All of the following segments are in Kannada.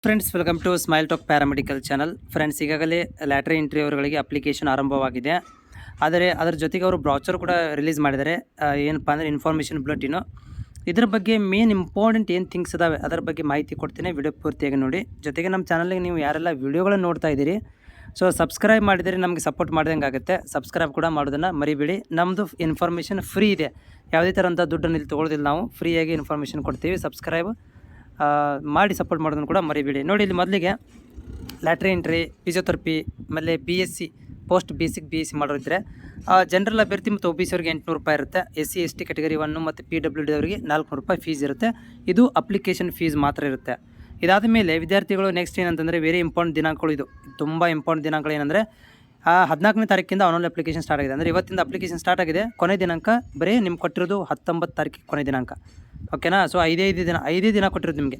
Friends, welcome to smile talk paramedical channel. Friends, ಈಗಾಗಲೇ ಲ್ಯಾಟ್ರಿ ಇಂಟರ್ವ್ಯೂವರ್ಗಳಿಗೆ ಅಪ್ಲಿಕೇಶನ್ ಆರಂಭವಾಗಿದೆ. ಆದರೆ ಅದರ ಜೊತೆಗೆ ಅವರು ಬ್ರೌಚರ್ ಕೂಡ ರಿಲೀಸ್ ಮಾಡಿದ್ದಾರೆ. ಏನಪ್ಪ ಅಂದರೆ ಇನ್ಫಾರ್ಮೇಷನ್ ಬುಲೆಟಿನು. ಇದರ ಬಗ್ಗೆ ಮೇನ್ ಇಂಪಾರ್ಟೆಂಟ್ ಏನು ಥಿಂಗ್ಸ್ ಇದಾವೆ ಅದರ ಬಗ್ಗೆ ಮಾಹಿತಿ ಕೊಡ್ತೀನಿ. ವಿಡಿಯೋ ಪೂರ್ತಿಯಾಗಿ ನೋಡಿ. ಜೊತೆಗೆ ನಮ್ಮ ಚಾನಲ್ಗೆ ನೀವು ಯಾರೆಲ್ಲ ವಿಡಿಯೋಗಳನ್ನು ನೋಡ್ತಾ ಇದ್ದೀರಿ, ಸೊ ಸಬ್ಸ್ಕ್ರೈಬ್ ಮಾಡಿದರೆ ನಮಗೆ ಸಪೋರ್ಟ್ ಮಾಡ್ದಂಗೆ ಆಗುತ್ತೆ. ಸಬ್ಸ್ಕ್ರೈಬ್ ಕೂಡ ಮಾಡೋದನ್ನು ಮರಿಬೇಡಿ. ನಮ್ಮದು ಇನ್ಫಾರ್ಮೇಷನ್ ಫ್ರೀ ಇದೆ. ಯಾವುದೇ ಥರಂಥ ದುಡ್ಡನ್ನು ಇಲ್ಲಿ ತೊಗೊಳ್ಳೋದಿಲ್ಲ. ನಾವು ಫ್ರೀಯಾಗಿ ಇನ್ಫಾರ್ಮೇಷನ್ ಕೊಡ್ತೀವಿ. ಸಬ್ಸ್ಕ್ರೈಬ್ ಮಾಡಿ ಸಪೋರ್ಟ್ ಮಾಡೋದನ್ನು ಕೂಡ ಮರಿಬೇಡಿ. ನೋಡಿ, ಇಲ್ಲಿ ಮೊದಲಿಗೆ ಲ್ಯಾಟ್ರಿ ಎಂಟ್ರಿ, ಫಿಸಿಯೋಥೆರಪಿ, ಆಮೇಲೆ BSc ಪೋಸ್ಟ್ ಬೇಸಿಕ್ BSc ಮಾಡೋರಿದ್ದರೆ ಜನರಲ್ ಅಭ್ಯರ್ಥಿ ಮತ್ತು OBC ಅವರಿಗೆ 800 ರೂಪಾಯಿ ಇರುತ್ತೆ. SC ST ಕ್ಯಾಟಗರಿ 1 ಮತ್ತು PWD ಅವರಿಗೆ 400 ರೂಪಾಯಿ ಫೀಸ್ ಇರುತ್ತೆ. ಇದು ಅಪ್ಲಿಕೇಶನ್ ಫೀಸ್ ಮಾತ್ರ ಇರುತ್ತೆ. ಇದಾದ ಮೇಲೆ ವಿದ್ಯಾರ್ಥಿಗಳು ನೆಕ್ಸ್ಟ್ ಏನಂತಂದರೆ ವೆರಿ ಇಂಪಾರ್ಟೆಂಟ್ ದಿನಾಂಕಗಳು. ಇದು ತುಂಬ ಇಂಪಾರ್ಟೆಂಟ್ ದಿನಾಂಕಗಳು ಏನಂದರೆ 14ನೇ ತಾರೀಕಿಂದ ಆನ್ಲೈನ್ ಅಪ್ಲಿಕೇಶನ್ ಸ್ಟಾರ್ಟ್ ಆಗಿದೆ. ಅಂದರೆ ಇವತ್ತಿಂದ ಅಪ್ಲಿಕೇಶನ್ ಸ್ಟಾರ್ಟ್ ಆಗಿದೆ. ಕೊನೆ ದಿನಾಂಕ ಬರೀ ನಿಮ್ಗೆ ಕೊಟ್ಟಿರೋದು 19 ತಾರೀಕಿಗೆ ಕೊನೆ ದಿನಾಂಕ. ಓಕೆನಾ? ಸೊ ಐದೇ ದಿನ ಕೊಟ್ಟಿರೋದು ನಿಮಗೆ.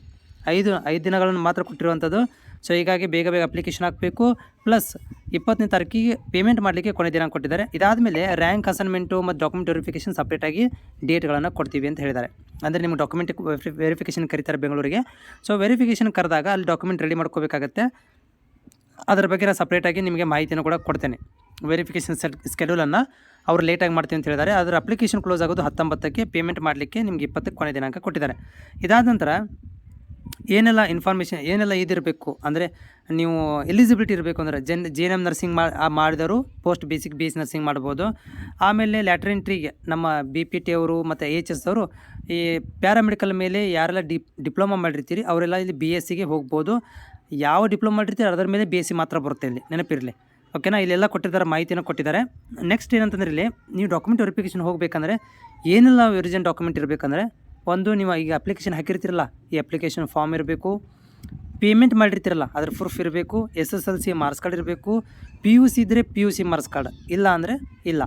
ಐದು ದಿನಗಳನ್ನು ಮಾತ್ರ ಕೊಟ್ಟಿರುವಂಥದ್ದು. ಸೊ ಹೀಗಾಗಿ ಬೇಗ ಅಪ್ಲಿಕೇಶನ್ ಹಾಕಬೇಕು. ಪ್ಲಸ್ 20ನೇ ತಾರೀಕಿಗೆ ಪೇಮೆಂಟ್ ಮಾಡಲಿಕ್ಕೆ ಕೊನೆ ದಿನಾಂಕ ಕೊಟ್ಟಿದ್ದಾರೆ. ಇದಾದಮೇಲೆ ರ್ಯಾಂಕ್ ಅಸೈನ್ಮೆಂಟು ಮತ್ತು ಡಾಕ್ಯುಮೆಂಟ್ ವೆರಿಫಿಕೇಷನ್ ಸಪ್ರೇಟಾಗಿ ಡೇಟ್ಗಳನ್ನು ಕೊಡ್ತೀವಿ ಅಂತ ಹೇಳಿದ್ದಾರೆ. ಅಂದರೆ ನಿಮ್ಗೆ ಡಾಕ್ಯುಮೆಂಟ್ ವೆರಿಫಿಕೇಷನ್ ಕರೀತಾರೆ ಬೆಂಗಳೂರಿಗೆ. ಸೊ ವೆರಿಫಿಕೇಷನ್ ಕರೆದಾಗ ಅಲ್ಲಿ ಡಾಕ್ಯುಮೆಂಟ್ ರೆಡಿ ಮಾಡ್ಕೋಬೇಕಾಗತ್ತೆ. ಅದರ ಬಗ್ಗೆ ನಾನು ಸಪ್ರೇಟಾಗಿ ನಿಮಗೆ ಮಾಹಿತಿಯನ್ನು ಕೂಡ ಕೊಡ್ತೇನೆ. ವೆರಿಫಿಕೇಷನ್ ಸ್ಕೆಡ್ಯೂಲನ್ನು ಅವರು ಲೇಟಾಗಿ ಮಾಡ್ತೀನಿ ಅಂತ ಹೇಳಿದ್ದಾರೆ. ಅದರ ಅಪ್ಲಿಕೇಶನ್ ಕ್ಲೋಸ್ ಆಗೋದು 19ಕ್ಕೆ, ಪೇಮೆಂಟ್ ಮಾಡಲಿಕ್ಕೆ ನಿಮ್ಗೆ 20ಕ್ಕೆ ಕೊನೆ ದಿನಾಂಕ ಕೊಟ್ಟಿದ್ದಾರೆ. ಇದಾದ ನಂತರ ಏನೆಲ್ಲ ಇನ್ಫಾರ್ಮೇಷನ್ ಏನೆಲ್ಲ ಇದಿರಬೇಕು ಅಂದರೆ, ನೀವು ಎಲಿಜಿಬಿಲಿಟಿ ಇರಬೇಕು ಅಂದರೆ JNM ನರ್ಸಿಂಗ್ ಮಾಡಿದವರು ಪೋಸ್ಟ್ ಬೇಸಿಕ್ BSc ನರ್ಸಿಂಗ್ ಮಾಡ್ಬೋದು. ಆಮೇಲೆ ಲ್ಯಾಟ್ರಿ ಎಂಟ್ರಿಗೆ ನಮ್ಮ BPT ಅವರು ಮತ್ತು AHS ಅವರು ಈ ಪ್ಯಾರಾಮೆಡಿಕಲ್ ಮೇಲೆ ಯಾರೆಲ್ಲ ಡಿಪ್ಲೊಮಾ ಮಾಡಿರ್ತೀರಿ ಅವರೆಲ್ಲ ಇಲ್ಲಿ BScಗೆ ಹೋಗ್ಬೋದು. ಯಾವ ಡಿಪ್ಲೊಮಾ ಮಾಡಿರ್ತೀರಿ ಅದರ ಮೇಲೆ BSc ಮಾತ್ರ ಬರುತ್ತೆ, ಇಲ್ಲಿ ನೆನಪಿರಲಿ. ಓಕೆನಾ? ಇಲ್ಲೆಲ್ಲ ಕೊಟ್ಟಿದ್ದಾರೆ, ಮಾಹಿತಿನ ಕೊಟ್ಟಿದ್ದಾರೆ. ನೆಕ್ಸ್ಟ್ ಏನಂತಂದರೆ, ಇಲ್ಲಿ ನೀವು ಡಾಕ್ಯುಮೆಂಟ್ ವೆರಿಫಿಕೇಷನ್ ಹೋಗಬೇಕಂದ್ರೆ ಏನೆಲ್ಲ ಒರಿಜಿನಲ್ ಡಾಕ್ಯುಮೆಂಟ್ ಇರಬೇಕಂದ್ರೆ, ಒಂದು ನೀವು ಈಗ ಅಪ್ಲಿಕೇಶನ್ ಹಾಕಿರ್ತಿರಲ್ಲ, ಈ ಅಪ್ಲಿಕೇಶನ್ ಫಾರ್ಮ್ ಇರಬೇಕು. ಪೇಮೆಂಟ್ ಮಾಡಿರ್ತಿರಲ್ಲ ಅದ್ರ ಪ್ರೂಫ್ ಇರಬೇಕು. SSLC ಮಾರ್ಕ್ಸ್ ಕಾರ್ಡ್ ಇರಬೇಕು. PUC ಇದ್ದರೆ PUC ಮಾರ್ಕ್ಸ್ ಕಾರ್ಡ್, ಇಲ್ಲ ಅಂದರೆ ಇಲ್ಲ.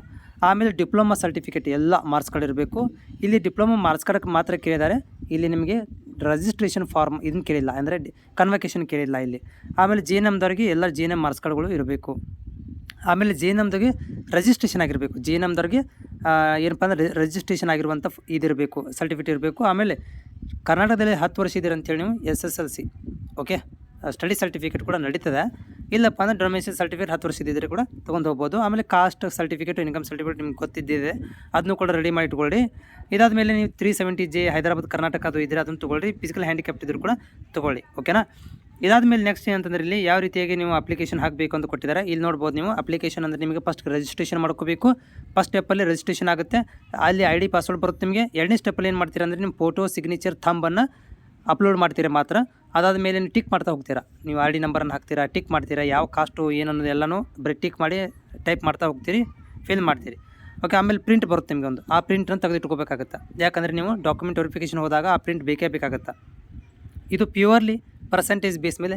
ಆಮೇಲೆ ಡಿಪ್ಲೊಮಾ ಸರ್ಟಿಫಿಕೇಟ್ ಎಲ್ಲ ಮಾರ್ಕ್ಸ್ ಕಾರ್ಡ್ ಇರಬೇಕು. ಇಲ್ಲಿ ಡಿಪ್ಲೊಮಾ ಮಾರ್ಕ್ಸ್ ಕಾರ್ಡ್ಗೆ ಮಾತ್ರ ಕೇಳಿದ್ದಾರೆ. ಇಲ್ಲಿ ನಿಮಗೆ ರಿಜಿಸ್ಟ್ರೇಷನ್ ಫಾರ್ಮ್ ಇದನ್ನು ಕೇಳಿಲ್ಲ, ಅಂದರೆ ಕನ್ವಕೇಷನ್ ಕೇಳಿಲ್ಲ ಇಲ್ಲಿ. ಆಮೇಲೆ JNMದವ್ರಿಗೆ ಎಲ್ಲ JNM ಮಾರ್ಕ್ಸ್ ಕಾರ್ಡ್ಗಳು ಇರಬೇಕು. ಆಮೇಲೆ JNMದವ್ರಿಗೆ ರಿಜಿಸ್ಟ್ರೇಷನ್ ಆಗಿರಬೇಕು. JNMದವ್ರಿಗೆ ಏನಪ್ಪ ಅಂದರೆ ರಿಜಿಸ್ಟ್ರೇಷನ್ ಆಗಿರುವಂಥ ಇದಿರಬೇಕು, ಸರ್ಟಿಫಿಕೇಟ್ ಇರಬೇಕು. ಆಮೇಲೆ ಕರ್ನಾಟಕದಲ್ಲಿ 10 ವರ್ಷ ಇದ್ದೀರ ಅಂತೇಳಿ ನೀವು SSLC ಓಕೆ ಸ್ಟಡಿ ಸರ್ಟಿಫಿಕೇಟ್ ಕೂಡ ನಡೀತದೆ. ಇಲ್ಲಪ್ಪ ಅಂದರೆ ಡೊಮೇಷನ್ ಸರ್ಟಿಫಿಕೇಟ್ 10 ವರ್ಷ ಇದ್ದಿದ್ರೆ ಕೂಡ ತೊಗೊಂಡು ಹೋಗ್ಬೋದು. ಆಮೇಲೆ ಕಾಸ್ಟ್ ಸರ್ಟಿಫಿಕೇಟ್, ಇನ್ಕಮ್ ಸರ್ಟಿಫಿಕೇಟ್ ನಿಮ್ಗೆ ಗೊತ್ತಿದ್ದಿದೆ, ಅದನ್ನು ಕೂಡ ರೆಡಿ ಮಾಡಿ ಇಟ್ಕೊಳ್ಳಿ. ಇದಾದ ಮೇಲೆ ನೀವು 370J ಹೈದರಾಬಾದ್ ಕರ್ನಾಟಕ ಅದು ಇದ್ದರೆ ಅದನ್ನು ತೊಗೊಳ್ಳಿ. ಫಿಸಿಕಲ್ ಹ್ಯಾಂಡಿಕ್ಯಾಪ್ಟ್ ಇದ್ದರೂ ಕೂಡ ತೊಗೊಳ್ಳಿ. ಓಕೆನಾ? ಇದಾದ ಮೇಲೆ ನೆಕ್ಸ್ಟ್ ಏನಂತಂದ್ರೆ, ಇಲ್ಲಿ ಯಾವ ರೀತಿಯಾಗಿ ನೀವು ಅಪ್ಲಿಕೇಶನ್ ಹಾಕಬೇಕು ಅಂತ ಕೊಟ್ಟಿದ್ದಾರೆ. ಇಲ್ಲಿ ನೋಡ್ಬೋದು ನೀವು. ಅಪ್ಲಿಕೇಶನ್ ಅಂದರೆ ನಿಮಗೆ ಫಸ್ಟ್ ರಿಜಿಸ್ಟ್ರೇಷನ್ ಮಾಡ್ಕೋಬೇಕು. ಫಸ್ಟ್ ಸ್ಟೆಪ್ಪಲ್ಲಿ ರಿಜಿಸ್ಟ್ರೇಷನ್ ಆಗುತ್ತೆ. ಅಲ್ಲಿ ID ಪಾಸ್ವರ್ಡ್ ಬರುತ್ತೆ ನಿಮಗೆ. ಎರಡನೇ ಸ್ಟೆಪ್ಪಲ್ಲಿ ಏನು ಮಾಡ್ತೀರಾ ಅಂದರೆ, ನಿಮ್ಮ ಫೋಟೋ, ಸಿಗ್ನೇಚರ್, ಥಂಬನ್ನು ಅಪ್ಲೋಡ್ ಮಾಡ್ತೀರಾ ಮಾತ್ರ. ಅದಾದ ಮೇಲೆ ನೀವು ಟಿಕ್ ಮಾಡ್ತಾ ಹೋಗ್ತೀರಾ. ನೀವು ID ನಂಬರನ್ನು ಹಾಕ್ತೀರಾ, ಟಿಕ್ ಮಾಡ್ತೀರಾ. ಯಾವ ಕಾಸ್ಟು ಏನನ್ನೋದು ಎಲ್ಲನೂ ಬರೀ ಟಿಕ್ ಮಾಡಿ ಟೈಪ್ ಮಾಡ್ತಾ ಹೋಗ್ತೀರಿ, ಫಿಲ್ ಮಾಡ್ತೀರಿ. ಓಕೆ, ಆಮೇಲೆ ಪ್ರಿಂಟ್ ಬರುತ್ತೆ ನಿಮಗೆ ಒಂದು. ಆ ಪ್ರಿಂಟನ್ನು ತೆಗೆದಿಟ್ಕೋಬೇಕಾಗತ್ತೆ. ಯಾಕಂದರೆ ನೀವು ಡಾಕ್ಯುಮೆಂಟ್ ವೆರಿಫಿಕೇಷನ್ ಹೋದಾಗ ಆ ಪ್ರಿಂಟ್ ಬೇಕೇ ಬೇಕಾಗುತ್ತೆ. ಇದು ಪ್ಯೂರ್ಲಿ ಪರ್ಸೆಂಟೇಜ್ ಬೇಸ್ ಮೇಲೆ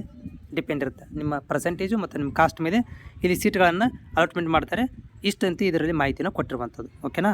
ಡಿಪೆಂಡ್ ಇರುತ್ತೆ. ನಿಮ್ಮ ಪರ್ಸೆಂಟೇಜು ಮತ್ತು ನಿಮ್ಮ ಕಾಸ್ಟ್ ಮೇಲೆ ಇಲ್ಲಿ ಸೀಟ್ಗಳನ್ನು ಅಲಾಟ್ಮೆಂಟ್ ಮಾಡ್ತಾರೆ. ಇಷ್ಟಂತೂ ಇದರಲ್ಲಿ ಮಾಹಿತಿನ ಕೊಟ್ಟಿರುವಂಥದ್ದು. ಓಕೆನಾ?